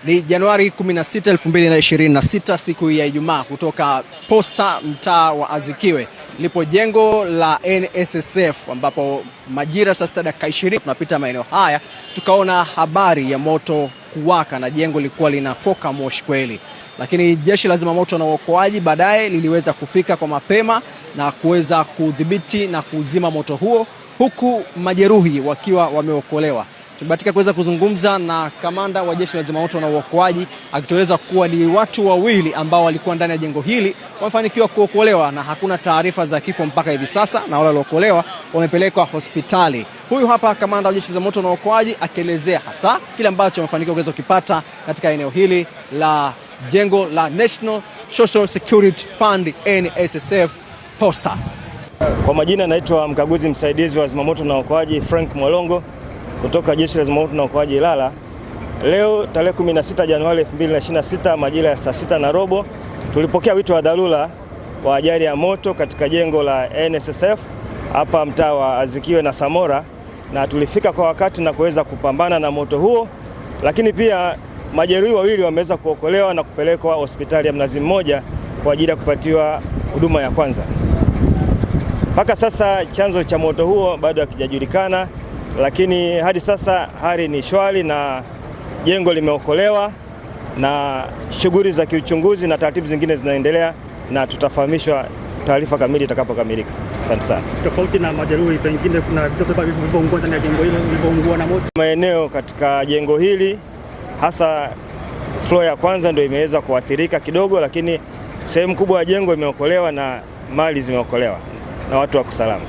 Ni Januari 16, 2026, siku ya Ijumaa, kutoka Posta, mtaa wa Azikiwe, lipo jengo la NSSF, ambapo majira saa 6 dakika 20 tunapita maeneo haya, tukaona habari ya moto kuwaka na jengo lilikuwa linafoka moshi kweli. Lakini jeshi la zimamoto na uokoaji baadaye liliweza kufika kwa mapema na kuweza kudhibiti na kuzima moto huo, huku majeruhi wakiwa wameokolewa. Tumebahatika kuweza kuzungumza na kamanda wa jeshi la zimamoto na uokoaji, akitueleza kuwa ni watu wawili ambao walikuwa ndani ya jengo hili wamefanikiwa kuokolewa na hakuna taarifa za kifo mpaka hivi sasa, na wale waliokolewa wamepelekwa hospitali. Huyu hapa kamanda wa jeshi la zimamoto na uokoaji akielezea hasa kile ambacho wamefanikiwa kuweza kukipata katika eneo hili la jengo la National Social Security Fund NSSF Posta. Kwa majina naitwa mkaguzi msaidizi wa zimamoto na uokoaji Frank Mwalongo kutoka jeshi la zimamoto na uokoaji Ilala. Leo tarehe 16 Januari 2026 majira ya saa 6:15 tulipokea wito wa dharura wa ajali ya moto katika jengo la NSSF hapa mtaa wa Azikiwe na Samora, na tulifika kwa wakati na kuweza kupambana na moto huo, lakini pia majeruhi wawili wameweza kuokolewa na kupelekwa hospitali ya Mnazi Mmoja kwa ajili ya kupatiwa huduma ya kwanza. Mpaka sasa chanzo cha moto huo bado hakijajulikana, lakini hadi sasa hali ni shwari na jengo limeokolewa na shughuli za kiuchunguzi na taratibu zingine zinaendelea, na tutafahamishwa taarifa kamili itakapokamilika. Asante sana. Tofauti na majeruhi, pengine kuna vitu vilivyoungua ndani ya jengo hilo vilivyoungua na moto. Maeneo katika jengo hili hasa floor ya kwanza ndio imeweza kuathirika kidogo, lakini sehemu kubwa ya jengo imeokolewa na mali zimeokolewa na watu wa usalama.